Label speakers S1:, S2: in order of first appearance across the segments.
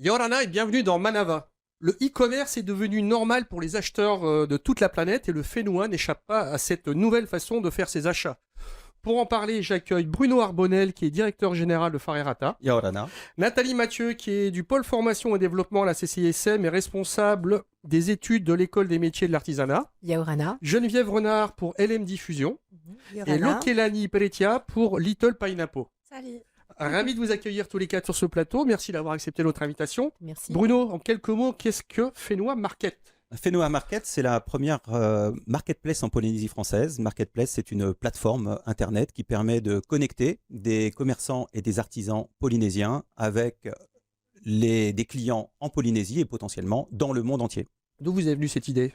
S1: Yorana et bienvenue dans Manava. Le e-commerce est devenu normal pour les acheteurs de toute la planète et le Fénois n'échappe pas à cette nouvelle façon de faire ses achats. Pour en parler, j'accueille Bruno Arbonnel qui est directeur général de Farerata,
S2: Yorana.
S1: Nathalie Mathieu qui est du pôle formation et développement à la CCISM et responsable des études de l'école des métiers de l'artisanat,
S3: Yaorana.
S1: Geneviève Renard pour LM Diffusion et
S3: Yorana.
S1: Lokelani Peretia pour Little Pineapple.
S4: Salut.
S1: Ravi de vous accueillir tous les quatre sur ce plateau. Merci d'avoir accepté notre invitation.
S3: Merci.
S1: Bruno, en quelques mots, qu'est-ce que Fénois Market?
S2: Fénois Market, c'est la première marketplace en Polynésie française. Marketplace, c'est une plateforme internet qui permet de connecter des commerçants et des artisans polynésiens avec des clients en Polynésie et potentiellement dans le monde entier.
S1: D'où vous est venue cette idée?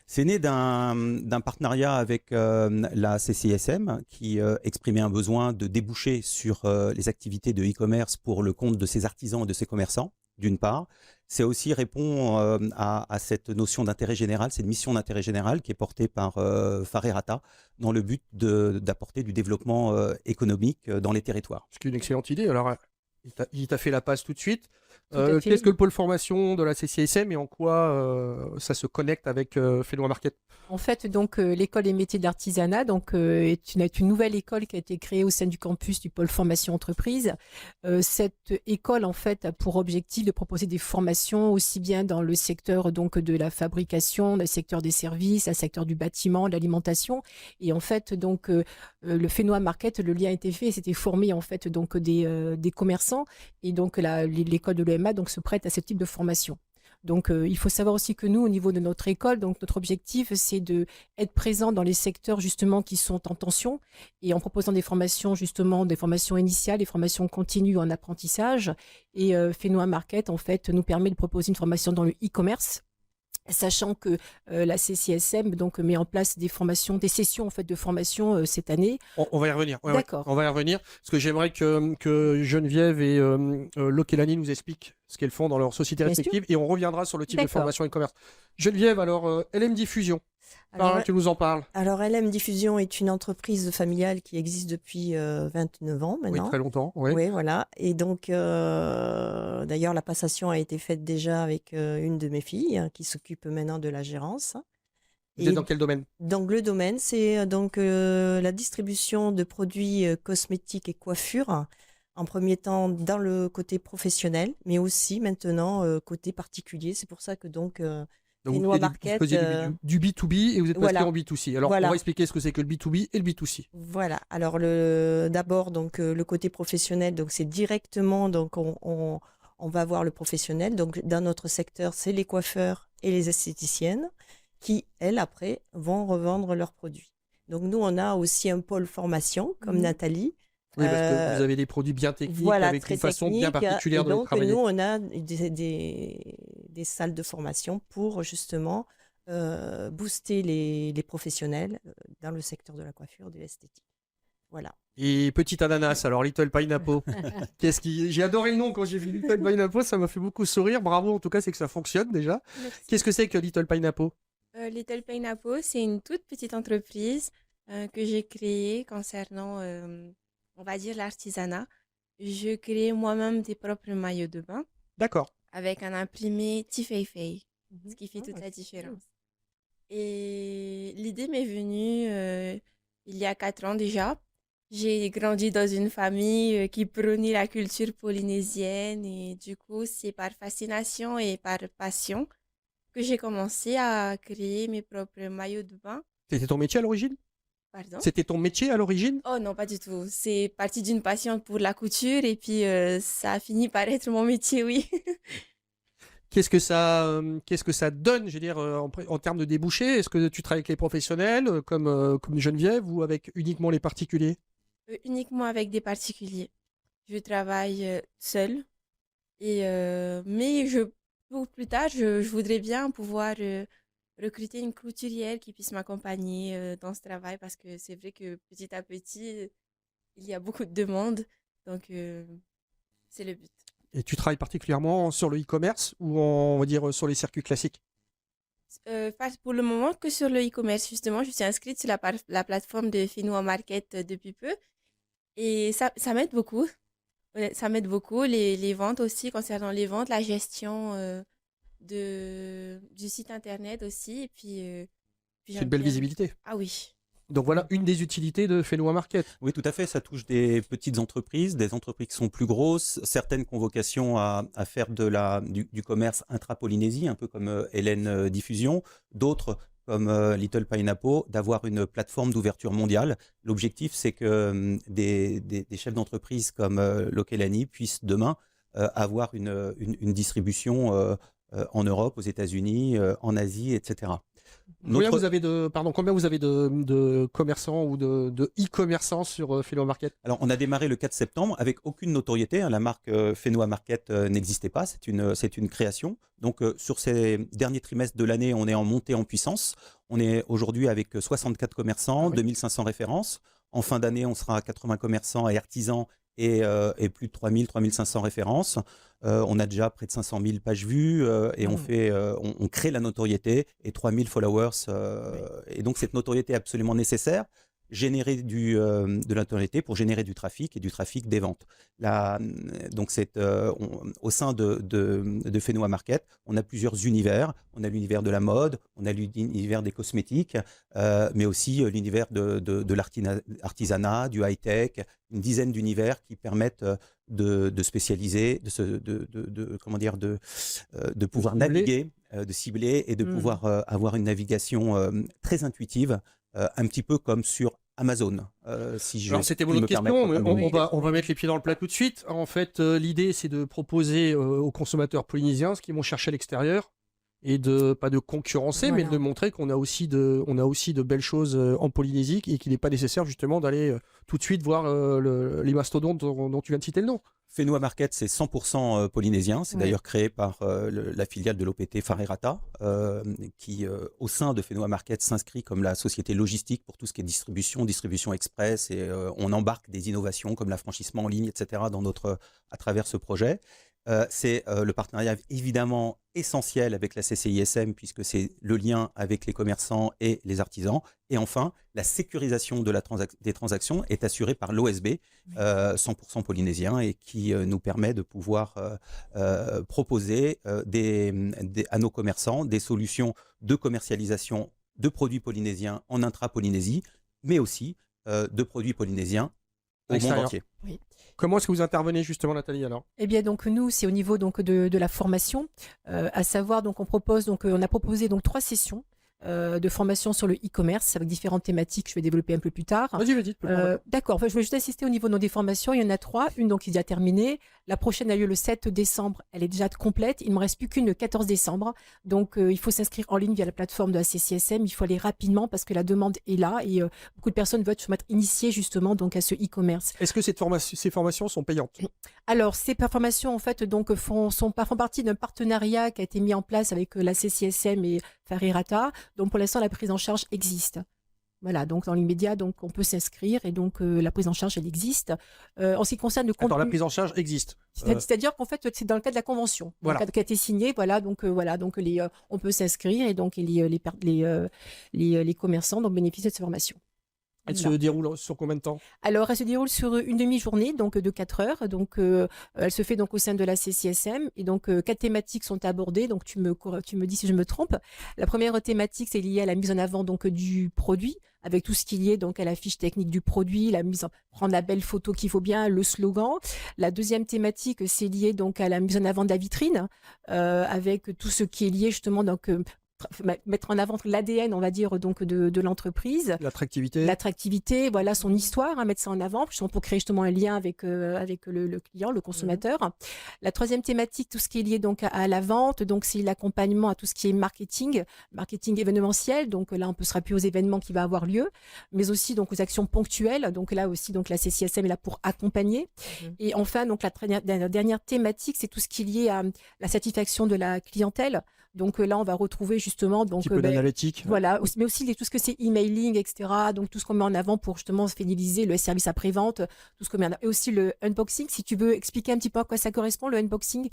S2: C'est né d'un partenariat avec la CCISM qui exprimait un besoin de déboucher sur les activités de e-commerce pour le compte de ses artisans et de ses commerçants, d'une part. C'est aussi répond à cette notion d'intérêt général, cette mission d'intérêt général qui est portée par Farerata dans le but d'apporter du développement économique dans les territoires.
S1: C'est une excellente idée. Alors, il t'a fait la passe tout de suite.
S3: Tout à fait.
S1: Qu'est-ce que le pôle formation de la CCISM et en quoi ça se connecte avec Fénois Market?
S3: En fait, donc l'école des métiers de l'artisanat est une nouvelle école qui a été créée au sein du campus du pôle formation entreprise. Cette école en fait a pour objectif de proposer des formations aussi bien dans le secteur donc de la fabrication, dans le secteur des services, le secteur du bâtiment, de l'alimentation. Et en fait donc le Fénois Market, le lien a été fait, et c'était formé en fait donc des commerçants et donc l'école de l'EMA donc se prête à ce type de formation. Donc, il faut savoir aussi que nous, au niveau de notre école, donc notre objectif, c'est de être présent dans les secteurs justement qui sont en tension et en proposant des formations justement, des formations initiales, des formations continues en apprentissage. Et Fénois Market, en fait, nous permet de proposer une formation dans le e-commerce. Sachant que la CCISM donc met en place des formations, des sessions en fait de formation cette année.
S1: On va y revenir. Ouais,
S3: D'accord.
S1: on va y revenir. Parce que j'aimerais que Geneviève et Lokelani nous expliquent ce qu'elles font dans leur société
S3: Bien
S1: respective et on reviendra sur le type de
S3: D'accord.
S1: formation e-commerce. Geneviève, alors, LM Diffusion.
S5: Alors,
S1: Tu nous en parles.
S5: alors, LM Diffusion est une entreprise familiale qui existe depuis 29 ans
S1: Oui,
S5: maintenant.
S1: très longtemps. Oui.
S5: Oui, voilà. Et donc, d'ailleurs, la passation a été faite déjà avec une de mes filles qui s'occupe maintenant de la gérance.
S1: Vous êtes dans quel domaine?
S5: Donc, le domaine, c'est donc la distribution de produits cosmétiques et coiffures. En premier temps, dans le côté professionnel, mais aussi maintenant côté particulier. C'est pour ça que donc
S1: Donc,
S5: Fénois
S1: vous
S5: Market,
S1: faisiez du B2B et vous êtes passé
S5: voilà.
S1: en B2C. Alors,
S5: Voilà.
S1: on va expliquer ce que c'est que le B2B et le B2C.
S5: Voilà. Alors d'abord donc le côté professionnel, donc c'est directement donc on va voir le professionnel. Donc dans notre secteur, c'est les coiffeurs et les esthéticiennes qui elles après vont revendre leurs produits. Donc nous on a aussi un pôle formation comme Nathalie.
S1: Oui, parce que vous avez des produits bien techniques
S5: Voilà,
S1: avec
S5: très
S1: une façon bien
S5: technique.
S1: particulière
S5: Et
S1: de les
S5: donc
S1: travailler.
S5: nous on a des salles de formation pour justement booster les professionnels dans le secteur de la coiffure, de l'esthétique. Voilà.
S1: Et petit ananas, alors Little Pineapple. J'ai adoré le nom quand j'ai vu Little Pineapple, ça m'a fait beaucoup sourire. Bravo, en tout cas, c'est que ça fonctionne déjà.
S4: Merci.
S1: Qu'est-ce que c'est que Little Pineapple?
S4: Little Pineapple, c'est une toute petite entreprise que j'ai créée concernant, on va dire, l'artisanat. Je crée moi-même des propres maillots de bain
S1: D'accord.
S4: avec un imprimé Tifei, ce qui fait toute
S5: Ah,
S4: la
S5: c'est
S4: différence. Et l'idée m'est venue il y a 4 ans déjà. J'ai grandi dans une famille qui prônait la culture polynésienne et du coup, c'est par fascination et par passion que j'ai commencé à créer mes propres maillots de bain.
S1: C'était ton métier à l'origine?
S4: Pardon?
S1: C'était ton métier à l'origine?
S4: Oh non, pas du tout. C'est parti d'une passion pour la couture et puis ça a fini par être mon métier, oui.
S1: Qu'est-ce que ça donne, je veux dire, en termes de débouchés? Est-ce que tu travailles avec les professionnels, comme Geneviève, ou avec uniquement les particuliers?
S4: Uniquement avec des particuliers. Je travaille seule. Mais pour plus tard, je voudrais bien pouvoir recruter une couturière qui puisse m'accompagner dans ce travail parce que c'est vrai que petit à petit, il y a beaucoup de demandes. Donc, c'est le but.
S1: Et tu travailles particulièrement sur le e-commerce ou on va dire sur les circuits classiques?
S4: Pas pour le moment que sur le e-commerce, justement. Je suis inscrite sur la plateforme de Fénois Market depuis peu. Et ça m'aide beaucoup Ça m'aide beaucoup. Les ventes aussi, concernant les ventes, la gestion du site internet aussi. Et puis
S1: C'est
S4: j'aime
S1: une belle
S4: bien.
S1: visibilité.
S4: Ah oui.
S1: Donc voilà une des utilités de Fenua Market.
S2: Oui, tout à fait. Ça touche des petites entreprises, des entreprises qui sont plus grosses, certaines qui ont vocation à faire du commerce intra-Polynésie, un peu comme Hélène Diffusion, d'autres comme Little Pineapple, d'avoir une plateforme d'ouverture mondiale. L'objectif, c'est que des chefs d'entreprise comme Lokelani puissent demain avoir une distribution en Europe, aux États-Unis, en Asie, etc.
S1: Combien vous avez de commerçants ou de e-commerçants sur Fenua Market?
S2: Alors, on a démarré le 4 septembre avec aucune notoriété, hein. La marque Fenua Market n'existait pas, c'est une création. Donc, sur ces derniers trimestres de l'année, on est en montée en puissance. On est aujourd'hui avec 64 commerçants, 2500 références. En fin d'année, on sera à 80 commerçants et artisans et plus de 3500 références. On a déjà près de 500 000 pages vues et on crée la notoriété et 3000 followers. Et donc, cette notoriété est absolument nécessaire. Générer de la notoriété pour générer du trafic et du trafic des ventes. Donc au sein de Fenua Market, on a plusieurs univers. On a l'univers de la mode, on a l'univers des cosmétiques, mais aussi l'univers de l'artisanat, du high-tech, une dizaine d'univers qui permettent de spécialiser, de pouvoir naviguer, de cibler et de pouvoir avoir une navigation très intuitive, un petit peu comme sur Amazon.
S1: Alors c'était mon autre question, mais on va mettre les pieds dans le plat tout de suite. En fait, l'idée c'est de proposer aux consommateurs polynésiens ce qu'ils vont chercher à l'extérieur et pas de concurrencer, mais de montrer qu'on a aussi de belles choses en Polynésie et qu'il n'est pas nécessaire justement d'aller tout de suite voir les mastodontes dont tu viens de citer le nom.
S2: Fenua Market, c'est 100% polynésien. C'est d'ailleurs créé par la filiale de l'OPT Whareirata, qui, au sein de Fenua Market, s'inscrit comme la société logistique pour tout ce qui est distribution express. Et on embarque des innovations comme l'affranchissement en ligne, etc. à travers ce projet. C'est le partenariat évidemment essentiel avec la CCISM puisque c'est le lien avec les commerçants et les artisans. Et enfin, la sécurisation des transactions est assurée par l'OSB, 100% polynésien, et qui nous permet de pouvoir proposer à nos commerçants des solutions de commercialisation de produits polynésiens en intra-Polynésie, mais aussi de produits polynésiens au monde entier.
S3: Oui.
S1: Comment est-ce que vous intervenez justement, Nathalie, alors?
S3: Eh bien, donc nous, c'est au niveau donc de la formation, à savoir donc on a proposé donc 3 sessions de formation sur le e-commerce avec différentes thématiques que je vais développer un peu plus tard.
S1: Vas-y.
S3: D'accord, enfin, je vais juste insister au niveau des formations. Il y en a 3, une donc qui est déjà terminée. La prochaine a lieu le 7 décembre, elle est déjà complète. Il ne me reste plus qu'une le 14 décembre. Donc il faut s'inscrire en ligne via la plateforme de la CCSM. Il faut aller rapidement parce que la demande est là et beaucoup de personnes veulent se mettre initiées justement donc à ce e-commerce.
S1: Est-ce que ces formations sont payantes?
S3: Alors, ces formations, en fait, donc, font partie d'un partenariat qui a été mis en place avec la CCSM et Whareirata. Donc, pour l'instant, la prise en charge existe. Voilà, donc dans l'immédiat, donc on peut s'inscrire et donc la prise en charge, elle existe. En ce qui concerne le contenu...
S1: Attends, la prise en charge existe.
S3: C'est-à-dire qu'en fait, c'est dans le cadre de la convention, dans le cadre qui a été signé. Voilà, donc on peut s'inscrire et donc les commerçants donc bénéficient de cette formation.
S1: Elle se déroule sur combien de temps?
S3: Alors, elle se déroule sur une demi-journée, donc de 4 heures. Donc, elle se fait donc au sein de la CCSM. Et donc, 4 thématiques sont abordées. Donc, tu me dis si je me trompe. La première thématique, c'est liée à la mise en avant donc du produit, avec tout ce qui est lié donc à la fiche technique du produit, prendre la belle photo qu'il faut bien, le slogan. La deuxième thématique, c'est lié donc à la mise en avant de la vitrine, avec tout ce qui est lié justement donc mettre en avant l'ADN, on va dire, donc de l'entreprise. L'attractivité, voilà, son histoire, mettre ça en avant, justement pour créer justement un lien avec le client, le consommateur. La troisième thématique, tout ce qui est lié donc à la vente, donc c'est l'accompagnement à tout ce qui est marketing événementiel. Donc là, on peut se rappuyer aux événements qui va avoir lieu, mais aussi donc aux actions ponctuelles. Donc là aussi, donc la CCSM est là pour accompagner. Et enfin, donc la dernière thématique, c'est tout ce qui est lié à la satisfaction de la clientèle. Donc là, on va retrouver justement donc
S1: un petit peu d'analytique.
S3: Voilà, mais aussi tout ce que c'est emailing, etc. Donc tout ce qu'on met en avant pour justement fidéliser le service après-vente, tout ce qu'on met en avant. Et aussi le unboxing. Si tu veux expliquer un petit peu à quoi ça correspond, le unboxing.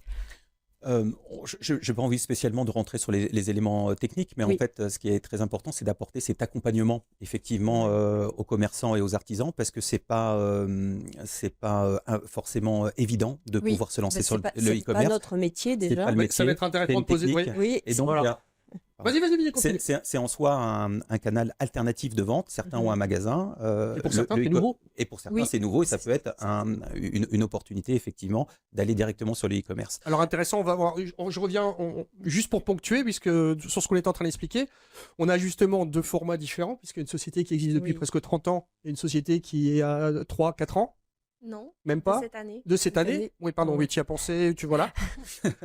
S2: Je n'ai pas envie spécialement de rentrer sur les éléments techniques, mais en
S3: Oui.
S2: fait, ce qui est très important, c'est d'apporter cet accompagnement effectivement aux commerçants et aux artisans, parce que c'est pas forcément évident de
S3: Oui.
S2: pouvoir se lancer sur
S5: C'est pas,
S2: le
S5: c'est pas
S2: e-commerce.
S5: notre métier
S2: C'est
S5: déjà.
S2: pas le
S1: Ouais,
S2: métier,
S1: ça va être
S2: c'est
S1: intéressant
S2: une
S1: de poser.
S2: technique.
S1: Oui.
S5: Oui,
S2: Et donc,
S1: Voilà.
S2: il y a-
S1: Vas-y, continue.
S2: c'est en soi un canal alternatif de vente. Certains ont un magasin.
S1: Et pour certains, c'est
S2: e-com-
S1: nouveau.
S2: Et pour certains,
S3: Oui.
S2: c'est nouveau et ça peut être une opportunité, effectivement, d'aller directement sur le e-commerce.
S1: Alors intéressant, on va voir. Je reviens juste pour ponctuer, puisque sur ce qu'on est en train d'expliquer, on a justement deux formats différents, puisqu'il y a une société qui existe depuis
S5: Oui.
S1: presque 30 ans et une société qui est à 3-4 ans,
S4: Non,
S1: même
S4: de
S1: pas,
S4: cette année.
S1: de cette année. Oui, pardon, oui, tu y as pensé, voilà.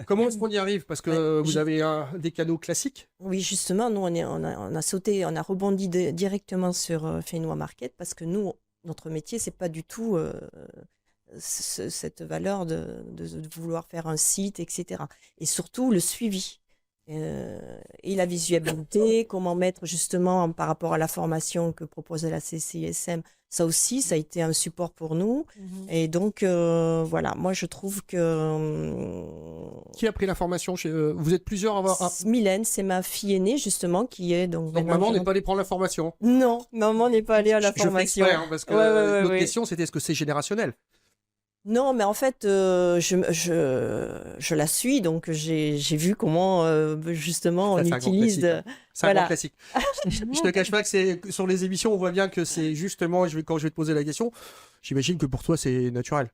S1: Comment est-ce qu'on y arrive? Parce que
S5: Ouais,
S1: vous avez des canaux classiques.
S5: Oui, justement, nous, on a sauté, on a rebondi directement sur Fénois Market parce que nous, notre métier, c'est pas du tout cette valeur de vouloir faire un site, etc. Et surtout le suivi. Et la visualité, comment mettre justement par rapport à la formation que proposait la CCISM, ça aussi, ça a été un support pour nous. Et donc, voilà, moi je trouve que
S1: Qui a pris la formation vous êtes plusieurs à avoir.
S5: Mylène, c'est ma fille aînée justement qui est donc
S1: Donc maman n'est pas allée prendre la formation.
S5: Non, maman n'est pas allée à la
S1: Je fais
S5: formation.
S1: exprès, hein, parce que
S5: Ouais,
S1: l'autre
S5: ouais.
S1: question, c'était est-ce que c'est générationnel?
S5: Non, mais en fait, je la suis, donc j'ai vu comment justement on
S1: Ça, c'est un grand
S5: utilise.
S1: classique, C'est un
S5: Voilà.
S1: grand classique. Je te cache pas que c'est sur les émissions, on voit bien que c'est justement, quand je vais te poser la question, j'imagine que pour toi c'est naturel.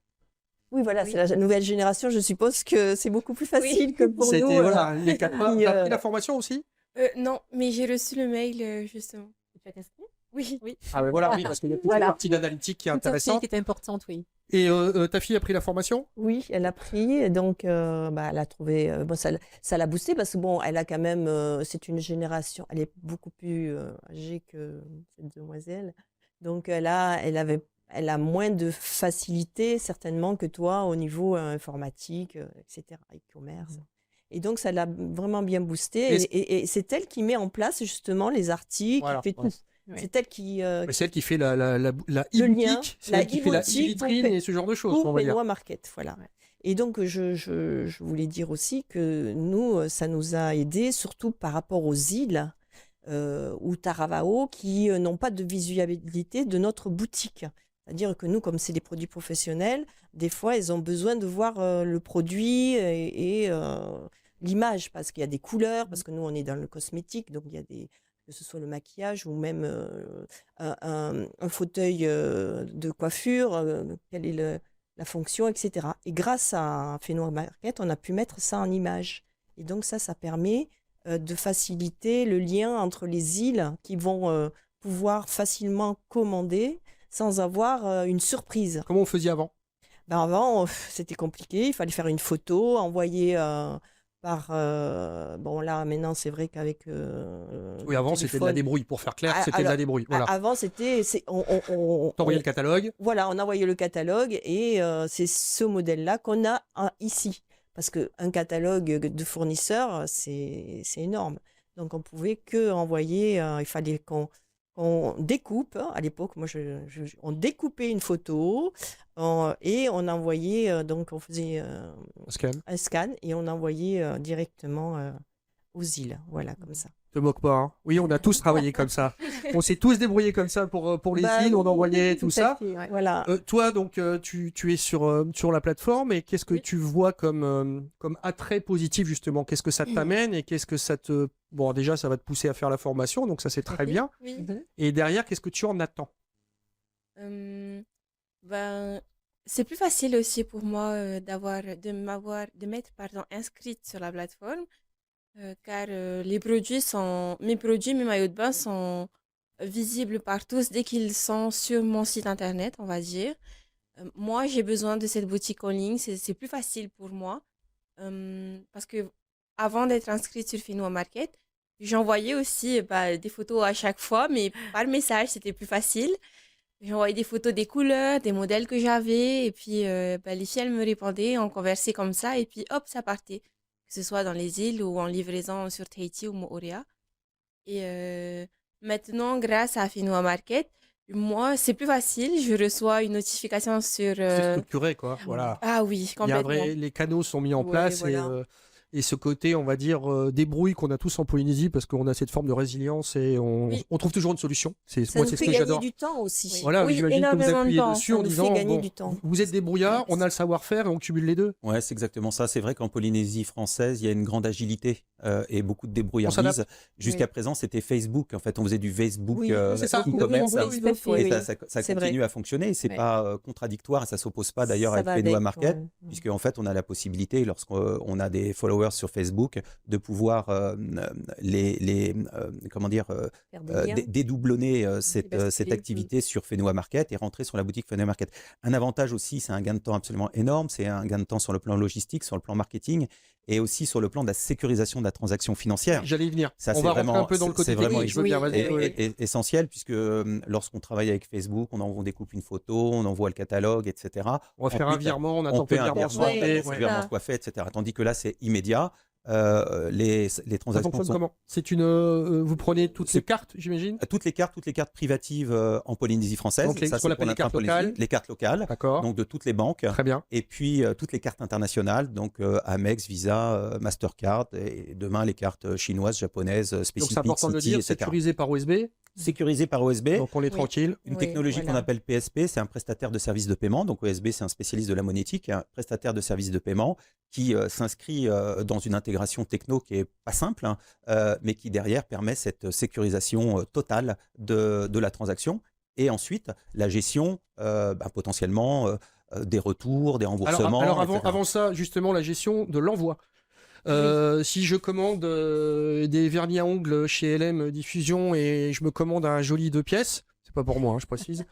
S5: Oui, voilà,
S4: Oui.
S5: c'est la nouvelle génération. Je suppose que c'est beaucoup plus facile que pour nous.
S1: C'était voilà, les 4 pas.
S5: Puis,
S1: T'as pris la formation aussi?
S4: Non, mais j'ai reçu le mail justement.
S3: Tu as testé?
S4: Oui.
S1: Ah voilà, oui, parce qu'il y a toute
S5: Voilà.
S1: une partie d'analytique qui est
S3: Tout à fait,
S1: intéressante.
S3: qui est importante, oui.
S1: Et ta fille a pris la formation?
S5: Oui, elle a pris, et donc elle a trouvé, bon, ça l'a boosté parce que bon, elle a quand même, c'est une génération, elle est beaucoup plus âgée que cette demoiselle, donc elle a moins de facilité certainement que toi au niveau informatique, etc., e-commerce. Et donc ça l'a vraiment bien boosté, et c'est elle qui met en place justement les articles,
S1: Voilà.
S5: qui fait tout.
S3: Ouais.
S5: C'est elle qui
S1: Mais c'est elle qui fait la
S5: le lien,
S1: e-boutique, c'est
S5: la
S1: elle qui fait la
S5: e-boutique pour
S1: e-vitrine et ce genre de choses, on
S5: pour
S1: va dire.
S5: Fénois Market, voilà.
S3: Ouais.
S5: Et donc, je voulais dire aussi que nous, ça nous a aidés, surtout par rapport aux îles ou Taravao, qui n'ont pas de visualité de notre boutique. C'est-à-dire que nous, comme c'est des produits professionnels, des fois, ils ont besoin de voir le produit et l'image, parce qu'il y a des couleurs, parce que nous, on est dans le cosmétique, donc il y a que ce soit le maquillage ou même un fauteuil de coiffure, quelle est la fonction, etc. Et grâce à Fénois Market, on a pu mettre ça en image. Et donc ça permet de faciliter le lien entre les îles qui vont pouvoir facilement commander sans avoir une surprise.
S1: Comment on faisait avant?
S5: Ben avant, c'était compliqué, il fallait faire une photo, envoyer bon là maintenant c'est vrai qu'avec
S1: Oui, avant c'était de la débrouille, pour faire clair, c'était de la débrouille. Voilà.
S5: Avant c'était
S1: T'envoyais le catalogue.
S5: voilà, on envoyait le catalogue et c'est ce modèle-là qu'on a ici. Parce qu'un catalogue de fournisseurs, c'est énorme. Donc, on ne pouvait que envoyer, il fallait qu'on découpe. À l'époque, moi, on découpait une photo et on envoyait, donc on faisait un scan et on envoyait directement aux îles. Voilà, comme ça.
S1: Te moque pas, hein. Oui, on a tous travaillé comme ça. On s'est tous débrouillés comme ça pour les îles, on envoyait tout ça.
S3: Fait, ouais.
S5: Voilà.
S1: Toi, donc, tu es sur la plateforme et qu'est-ce que tu vois comme attrait positif, justement? Qu'est-ce que ça t'amène et qu'est-ce que ça te... Bon, déjà, ça va te pousser à faire la formation, donc ça, c'est très bien.
S4: Oui.
S1: Et derrière, qu'est-ce que tu en attends?
S4: C'est plus facile aussi pour moi de m'être inscrite sur la plateforme. Car mes produits, mes maillots de bain sont visibles par tous dès qu'ils sont sur mon site internet, on va dire. Moi, j'ai besoin de cette boutique en ligne, c'est plus facile pour moi. Parce que avant d'être inscrite sur Fénois Market, j'envoyais aussi des photos à chaque fois, mais par message, c'était plus facile. J'envoyais des photos des couleurs, des modèles que j'avais, et puis les filles, elles me répondaient, on conversait comme ça, et puis hop, ça partait. Que ce soit dans les îles ou en livraison sur Tahiti ou Moorea. Et maintenant, grâce à Fénois Market, moi, c'est plus facile. Je reçois une notification sur...
S1: C'est structuré, quoi. Voilà.
S4: Ah oui,
S1: Il y a
S4: complètement.
S1: les canaux sont mis en
S5: Ouais,
S1: place
S5: voilà.
S1: et ce côté, on va dire, débrouille qu'on a tous en Polynésie parce qu'on a cette forme de résilience et on trouve toujours une solution.
S5: Ça
S1: Moi,
S5: nous
S1: c'est ce
S5: fait
S1: que
S5: gagner
S1: j'adore.
S5: du temps aussi.
S1: Voilà,
S4: Oui,
S1: j'imagine que vous
S4: énormément de
S1: appuyez
S4: temps.
S1: dessus
S5: Ça
S1: en
S5: nous fait
S1: disant,
S5: gagner du temps.
S1: vous êtes débrouillard, on a le savoir-faire et on cumule les deux.
S2: Ouais, c'est exactement ça. C'est vrai qu'en Polynésie française, il y a une grande agilité et beaucoup de débrouillardise. Jusqu'à présent, c'était Facebook. En fait, on faisait du Facebook
S5: Oui,
S1: c'est ça.
S2: e-commerce.
S3: Oui, tout à fait,
S2: Et
S3: oui.
S2: ça
S5: C'est
S2: continue à fonctionner. Et c'est
S3: Ouais.
S2: pas contradictoire. Ça s'oppose pas d'ailleurs
S5: Ça
S2: avec
S5: va
S2: Fenua
S5: avec,
S2: Market,
S5: ouais.
S2: puisque en fait, on a la possibilité, lorsqu'on a des followers sur Facebook, de pouvoir comment dire,
S5: Faire des liens.
S2: dédoublonner cette
S3: basculer.
S2: activité sur Fenua Market et rentrer sur la boutique Fenua Market. Un avantage aussi, c'est un gain de temps absolument énorme. C'est un gain de temps sur le plan logistique, sur le plan marketing et aussi sur le plan de la sécurisation de la transaction financière.
S1: J'allais y venir.
S2: Ça,
S1: On
S2: c'est
S1: va rentrer
S2: vraiment-
S1: un peu dans le côté
S2: c'est vraiment
S1: technique, je veux bien, vas-y.
S2: Et-
S1: Oui.
S2: et- essentiel puisque lorsqu'on travaille avec Facebook, on découpe une photo, on envoie le catalogue, etc.
S1: On va faire un
S2: Ensuite,
S1: virement, on attend
S2: on
S1: que
S2: fait
S1: le
S2: un
S1: virement soit
S2: virement,
S1: fait.
S5: ouais,
S2: le
S1: Ouais.
S2: virement soit fait, etc. Tandis que là, c'est immédiat. Les
S1: Ça
S2: transactions
S1: fonctionne
S2: sont
S1: comment? Vous prenez toutes ces cartes, j'imagine?
S2: toutes les cartes privatives en Polynésie française.
S1: Donc, ce qu'on
S2: c'est
S1: appelle
S2: pour
S1: les cartes
S2: l'intra-Polynésie.
S1: locales.
S2: Les cartes locales,
S1: D'accord.
S2: donc de toutes les banques.
S1: Très bien.
S2: Et puis toutes les cartes internationales, donc Amex, Visa, Mastercard, et demain les cartes chinoises, japonaises,
S1: Donc
S2: Specific,
S1: c'est important de le
S2: Citi,
S1: dire,
S2: etc.
S1: sécurisé par USB.
S2: Sécurisé par OSB.
S1: Donc on est
S5: Oui.
S1: tranquille.
S2: Une
S5: Oui,
S2: technologie
S5: voilà.
S2: qu'on appelle PSP, c'est un prestataire de services de paiement. Donc OSB, c'est un spécialiste de la monétique, un prestataire de services de paiement qui s'inscrit dans une intégration techno qui est pas simple, hein, mais qui derrière permet cette sécurisation totale de la transaction. Et ensuite, la gestion potentiellement des retours, des remboursements.
S1: Alors
S2: etc.
S1: avant ça, justement, la gestion de l'envoi. Si je commande des vernis à ongles chez LM Diffusion et je me commande un joli 2 pièces, c'est pas pour moi, hein, je précise.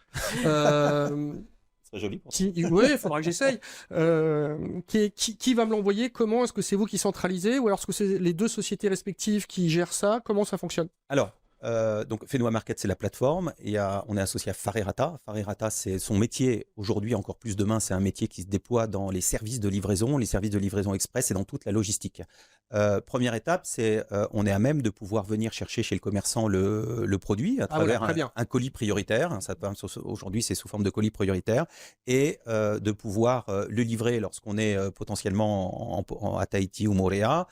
S2: C'est joli pour
S1: Oui, il faudra que j'essaye. Qui va me l'envoyer? Comment? Est-ce que c'est vous qui centralisez ou alors est-ce que c'est les deux sociétés respectives qui gèrent ça? Comment ça fonctionne?
S2: Alors, donc Fenua Market, c'est la plateforme. On est associé à Farerata. Farerata, c'est son métier aujourd'hui, encore plus demain, c'est un métier qui se déploie dans les services de livraison express et dans toute la logistique. Première étape, c'est on est à même de pouvoir venir chercher chez le commerçant le produit à travers
S1: très bien.
S2: un colis prioritaire. Aujourd'hui, c'est sous forme de colis prioritaire et de pouvoir le livrer lorsqu'on est potentiellement à Tahiti ou Moorea.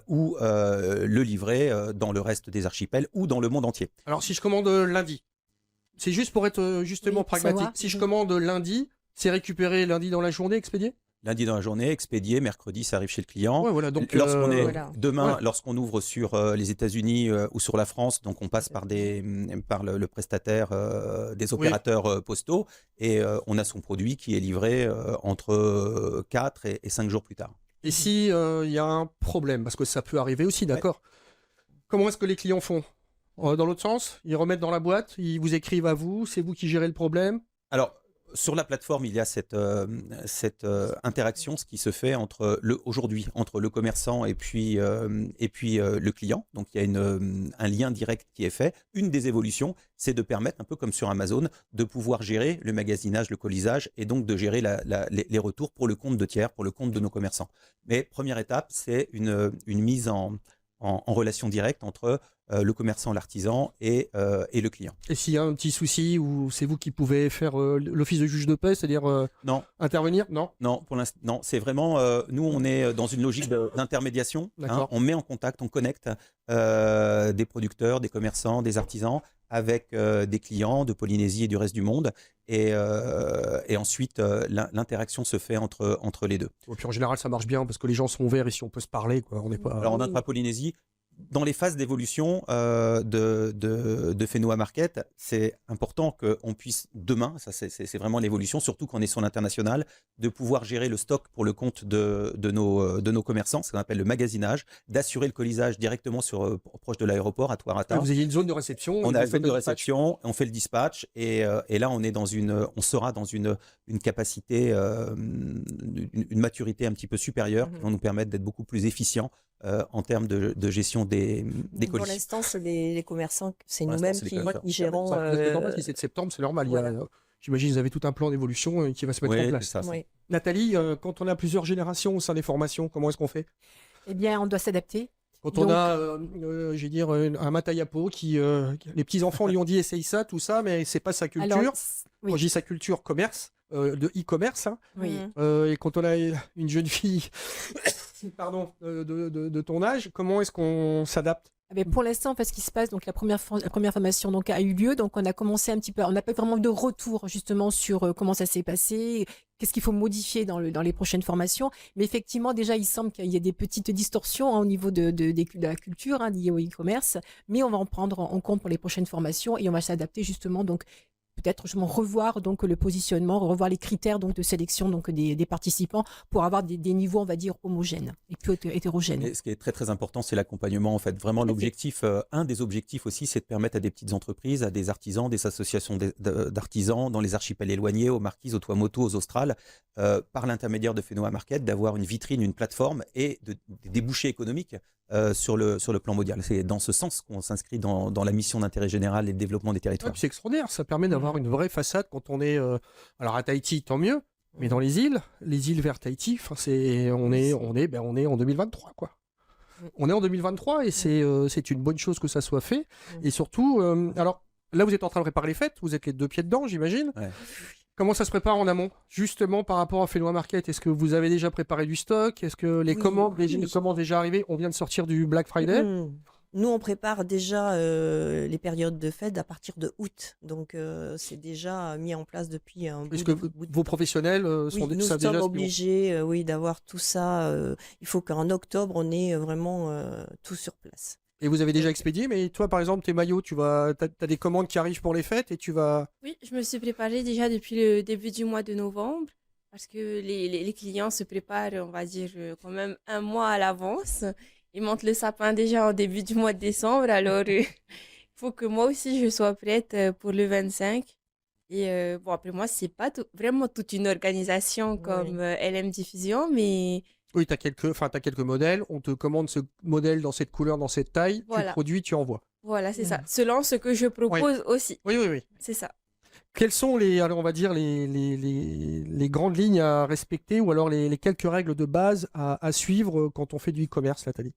S2: Ou le livrer dans le reste des archipels ou dans le monde entier.
S1: Alors si je commande lundi, c'est juste pour être justement
S3: Oui,
S1: pragmatique.
S3: savoir.
S1: Si je commande lundi, c'est récupéré lundi dans la journée, expédié?
S2: Lundi dans la journée, expédié, mercredi, ça arrive chez le client.
S1: Ouais, voilà. Donc
S2: Lorsqu'on est
S5: voilà.
S2: demain,
S1: Ouais.
S2: lorsqu'on ouvre sur les États-Unis ou sur la France, donc on passe par le prestataire des opérateurs postaux et on a son produit qui est livré entre 4 et 5 jours plus tard.
S1: Et si il y a un problème, parce que ça peut arriver aussi, d'accord. Comment est-ce que les clients font? Dans l'autre sens, ils remettent dans la boîte, ils vous écrivent à vous, c'est vous qui gérez le problème?
S2: Alors, sur la plateforme, il y a cette interaction, ce qui se fait aujourd'hui entre le commerçant et puis le client. Donc, il y a un lien direct qui est fait. Une des évolutions, c'est de permettre, un peu comme sur Amazon, de pouvoir gérer le magasinage, le colisage et donc de gérer les retours pour le compte de tiers, pour le compte de nos commerçants. Mais première étape, c'est une mise en relation directe entre le commerçant, l'artisan et le client.
S1: Et s'il y a un petit souci ou c'est vous qui pouvez faire l'office de juge de paix, c'est-à-dire
S2: Non,
S1: intervenir? Non.
S2: non, pour l'instant, non. C'est vraiment, nous, on est dans une logique d'intermédiation.
S1: D'accord.
S2: On met en contact, on connecte des producteurs, des commerçants, des artisans avec des clients de Polynésie et du reste du monde. Et ensuite, l'interaction se fait entre les deux.
S1: Et puis en général, ça marche bien parce que les gens sont ouverts et si on peut se parler, quoi. On n'est pas.
S2: Alors, en intra-Polynésie, dans les phases d'évolution de Fenua Market, c'est important qu'on puisse demain, ça c'est vraiment l'évolution, surtout quand on est sur l'international, de pouvoir gérer le stock pour le compte de nos commerçants, ce qu'on appelle le magasinage, d'assurer le colisage directement proche de l'aéroport à Tuarata.
S1: Vous ayez une zone de réception.
S2: On
S1: et
S2: a
S1: vous
S2: une zone
S1: faites
S2: de
S1: le dispatch.
S2: réception, on fait le dispatch et là on sera dans une capacité, une maturité un petit peu supérieure qui vont nous permettre d'être beaucoup plus efficients en termes de gestion des
S5: Pour
S2: colis.
S5: l'instant, c'est les commerçants, c'est
S2: Pour
S5: nous-mêmes
S2: l'instant, c'est
S5: qui,
S2: les commerçants.
S5: qui gérons.
S1: Ça, c'est normal, si c'est de septembre, c'est normal.
S5: voilà.
S1: J'imagine que vous avez tout un plan d'évolution qui va se mettre en
S2: Oui,
S1: place.
S2: c'est ça.
S5: Oui.
S1: Nathalie, quand on a plusieurs générations au sein des formations, comment est-ce qu'on fait?
S3: Eh bien, on doit s'adapter.
S1: Quand on a, je vais dire, un Matayapo les petits-enfants lui ont dit essaye ça, tout ça, mais c'est pas sa culture.
S3: Alors,
S1: Quand je dis sa culture commerce, de e-commerce, hein.
S3: oui.
S5: Mhm.
S1: Et quand on a une jeune fille pardon, de ton âge, comment est-ce qu'on s'adapte?
S3: Pour l'instant, en fait, ce qui se passe, donc la première formation donc a eu lieu, donc on a commencé un petit peu, on n'a pas vraiment de retour justement sur comment ça s'est passé, qu'est-ce qu'il faut modifier dans les prochaines formations. Mais effectivement, déjà, il semble qu'il y ait des petites distorsions au niveau de la culture liée au e-commerce, mais on va en prendre en compte pour les prochaines formations et on va s'adapter justement donc. Peut-être justement revoir donc le positionnement, revoir les critères donc de sélection donc des participants pour avoir des niveaux on va dire homogènes et plus hétérogènes.
S2: Et ce qui est très très important, c'est l'accompagnement en fait. Vraiment l'objectif, un des objectifs aussi, c'est de permettre à des petites entreprises, à des artisans, des associations d'artisans dans les archipels éloignés, aux Marquises, aux Tuamotu, aux Australes, par l'intermédiaire de Fenoa Market, d'avoir une vitrine, une plateforme et des débouchés économiques sur le plan mondial. C'est dans ce sens qu'on s'inscrit dans la mission d'intérêt général et de développement des territoires.
S1: C'est extraordinaire, ça permet d'avoir une vraie façade quand on est alors à Tahiti, tant mieux, mais dans les îles vers Tahiti, on est en 2023 quoi. On est en 2023 et c'est une bonne chose que ça soit fait. Et surtout, alors là vous êtes en train de préparer les fêtes, vous êtes les deux pieds dedans, j'imagine.
S2: Ouais.
S1: Comment ça se prépare en amont, justement par rapport à Fenoa Market? Est-ce que vous avez déjà préparé du stock? Est-ce que les commandes déjà arrivées? On vient de sortir du Black Friday.
S5: Nous, on prépare déjà les périodes de fête à partir de août. Donc, c'est déjà mis en place depuis un bout
S1: Est-ce que vos professionnels sont
S5: nous
S1: déjà
S5: sommes obligés d'avoir tout ça. Il faut qu'en octobre, on ait vraiment tout sur place.
S1: Et vous avez déjà expédié, mais toi, par exemple, tes maillots, t'as des commandes qui arrivent pour les fêtes et tu vas...
S4: Oui, je me suis préparée déjà depuis le début du mois de novembre parce que les clients se préparent, on va dire, quand même un mois à l'avance. Ils montent le sapin déjà au début du mois de décembre, alors il faut que moi aussi je sois prête pour le 25. Et après moi, c'est pas vraiment toute une organisation comme LM Diffusion, mais...
S1: Oui, t'as quelques modèles, on te commande ce modèle dans cette couleur, dans cette taille, tu produis, tu envoies.
S4: Voilà, c'est ça. Selon ce que je propose aussi.
S1: Oui.
S4: C'est ça.
S1: Quelles sont les grandes lignes à respecter ou alors les quelques règles de base à suivre quand on fait du e-commerce, Nathalie?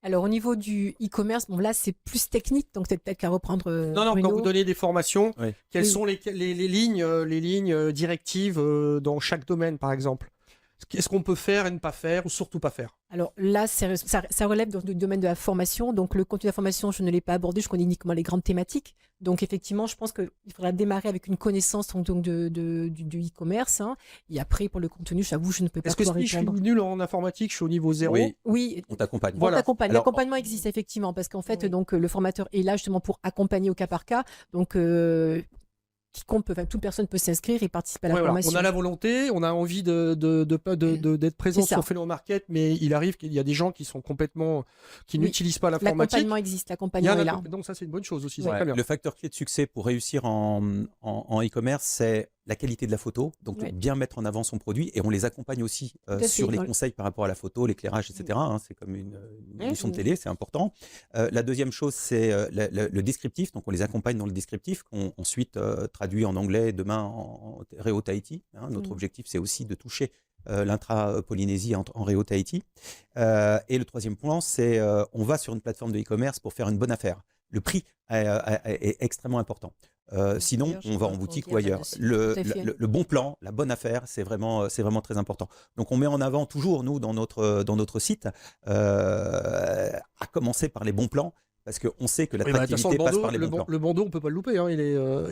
S3: Alors au niveau du e-commerce, bon là c'est plus technique, donc c'est peut-être qu'à reprendre.
S1: Non,
S3: Bruno.
S1: quand vous donnez des formations, quelles sont les lignes directives dans chaque domaine, par exemple? Qu'est-ce qu'on peut faire et ne pas faire ou surtout pas faire?
S3: Alors là, ça relève donc du domaine de la formation. Donc le contenu de la formation, je ne l'ai pas abordé, je connais uniquement les grandes thématiques. Donc effectivement, je pense qu'il faudra démarrer avec une connaissance donc, du e-commerce. Et après, pour le contenu, j'avoue, je ne peux pas
S1: Est-ce que si je suis nul en informatique, je suis au niveau 0?
S2: Oui, on t'accompagne.
S3: Voilà. L'accompagnement existe effectivement, parce qu'en fait, donc, le formateur est là justement pour accompagner au cas par cas. Donc toute personne peut s'inscrire et participer à la formation.
S1: On a la volonté, on a envie d'être présent sur Fenoa Market, mais il arrive qu'il y a des gens qui sont complètement, qui n'utilisent pas l'informatique.
S3: L'accompagnement existe, l'accompagnement est là.
S1: Donc ça, c'est une bonne chose aussi.
S2: Très bien. Le facteur clé de succès pour réussir en e-commerce, c'est la qualité de la photo, donc bien mettre en avant son produit, et on les accompagne aussi sur les conseils par rapport à la photo, l'éclairage, etc. C'est comme une émission de télé, c'est important. La deuxième chose, c'est le descriptif, donc on les accompagne dans le descriptif, qu'on ensuite traduit en anglais, demain en Réo Tahiti. Notre objectif, c'est aussi de toucher l'intra-Polynésie en Réo Tahiti. Et le troisième point, c'est on va sur une plateforme de e-commerce pour faire une bonne affaire. Le prix est extrêmement important. Sinon, on va en boutique ou ailleurs. Le bon plan, la bonne affaire, c'est vraiment très important. Donc, on met en avant toujours, nous, dans notre site, à commencer par les bons plans, parce qu'on sait que l'attractivité passe par les bons plans.
S1: Le bandeau, on ne peut pas le louper.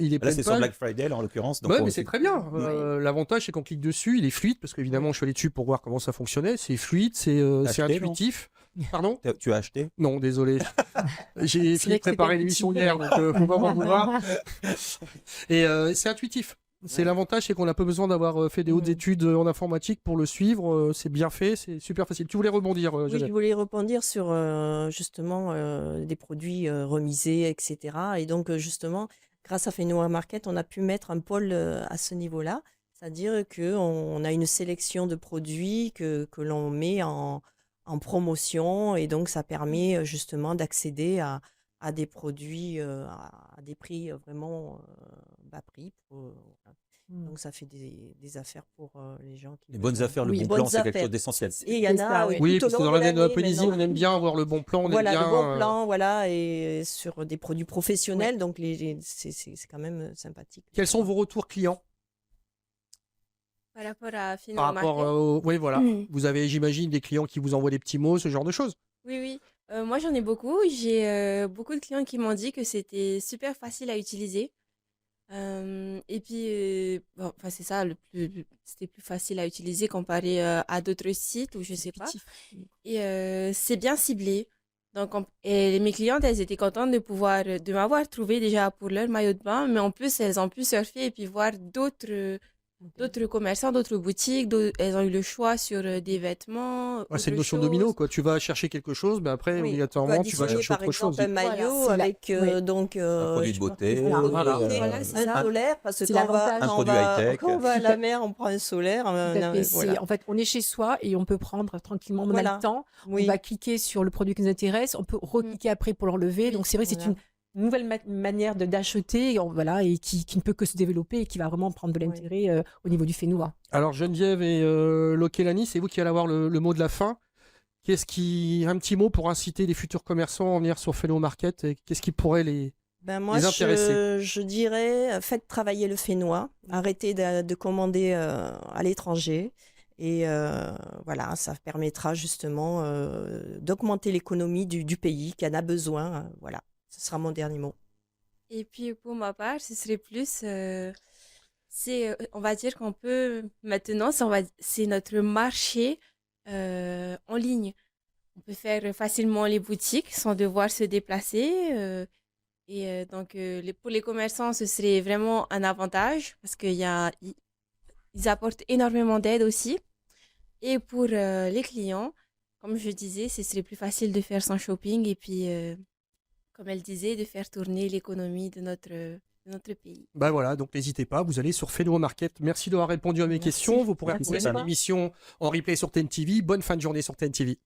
S1: Il est
S2: là, c'est sur Black Friday, là, en l'occurrence.
S1: Mais c'est très bien. L'avantage, c'est qu'on clique dessus, il est fluide, parce qu'évidemment, je suis allé dessus pour voir comment ça fonctionnait. C'est fluide, c'est intuitif. Pardon?
S2: Tu as acheté?
S1: Non, désolé. J'ai fini de préparer l'émission hier, donc faut pas m'en vouloir. Et c'est intuitif. C'est l'avantage, c'est qu'on n'a pas besoin d'avoir fait des hautes études en informatique pour le suivre. C'est bien fait, c'est super facile. Tu voulais rebondir,
S5: Oui, je voulais rebondir sur justement des produits remisés, etc. Et donc justement, grâce à Fenoa Market, on a pu mettre un pôle à ce niveau-là. C'est-à-dire qu'on a une sélection de produits que l'on met en promotion, et donc ça permet justement d'accéder à des produits à des prix vraiment bas prix. Donc ça fait des affaires pour les gens qui...
S2: Les bonnes affaires, le bon plan, c'est quelque chose d'essentiel.
S5: Et il y en a
S1: oui, parce que dans l'année de la Polynésie, on aime bien avoir le bon plan.
S5: Le bon plan, et sur des produits professionnels, donc c'est quand même sympathique.
S1: Quels sont vos retours clients?
S4: Par rapport à Fino
S1: Par rapport
S4: Market.
S1: Oui, voilà. Vous avez, j'imagine, des clients qui vous envoient des petits mots, ce genre de choses.
S4: Oui, oui. Moi, j'en ai beaucoup. J'ai beaucoup de clients qui m'ont dit que c'était super facile à utiliser. Et puis, bon, enfin, c'est ça, c'était plus facile à utiliser comparé à d'autres sites ou je sais pas.
S3: Intuitif.
S4: Et c'est bien ciblé. Donc, et mes clientes, elles étaient contentes de m'avoir trouvé déjà pour leur maillot de bain, mais en plus, elles ont pu surfer et puis voir d'autres commerçants, d'autres boutiques. Elles ont eu le choix sur des vêtements,
S1: Ouais, c'est une
S4: autre
S1: notion de domino,
S4: chose.
S1: quoi. Tu vas chercher quelque chose, mais après,
S5: Oui, on peut
S1: obligatoirement, tu vas
S5: additionner
S1: chercher
S5: par
S1: autre chose.
S5: exemple un maillot
S3: Voilà, c'est
S5: avec
S3: oui.
S5: donc
S2: Un produit de
S5: je sais pas,
S2: beauté,
S5: un produit de
S1: voilà.
S5: beauté,
S4: Voilà, c'est
S5: un
S4: ça.
S5: solaire parce que
S3: C'est
S5: quand on va,
S3: l'avantage.
S2: Un produit high-tech.
S5: quand on va à la mer, on prend un solaire.
S3: Tout à fait.
S5: Voilà.
S3: En fait, on est chez soi et on peut prendre tranquillement, on a
S5: Voilà.
S3: le temps, on
S5: Oui.
S3: va cliquer sur le produit qui nous intéresse, on peut recliquer après pour l'enlever.
S4: Oui,
S3: Donc c'est vrai que c'est
S5: voilà.
S3: une nouvelle manière d'acheter, voilà, et qui ne peut que se développer et qui va vraiment prendre de
S5: Oui.
S3: l'intérêt au niveau du Fénois.
S1: Alors, Geneviève et Lokelani, c'est vous qui allez avoir le mot de la fin. Un petit mot pour inciter les futurs commerçants à venir sur Féno Market et qu'est-ce qui pourrait les
S5: Moi,
S1: les intéresser.
S5: je dirais, faites travailler le Fénois, arrêtez de commander à l'étranger. Et voilà, ça permettra justement d'augmenter l'économie du pays qui en a besoin. Voilà, ce sera mon dernier mot.
S4: Et puis pour ma part, ce serait plus, on va dire qu'on peut maintenant, c'est notre marché en ligne. On peut faire facilement les boutiques sans devoir se déplacer. Donc pour les commerçants, ce serait vraiment un avantage parce ils apportent énormément d'aide aussi. Et pour les clients, comme je disais, ce serait plus facile de faire son shopping et puis, comme elle disait, de faire tourner l'économie de notre pays.
S1: Bah voilà, donc n'hésitez pas, vous allez sur Féno Market. Merci d'avoir répondu à mes
S3: Merci.
S1: questions. Vous pourrez
S3: Merci.
S1: retrouver cette
S3: Merci.
S1: émission en replay sur TNTV. Bonne fin de journée sur TNTV.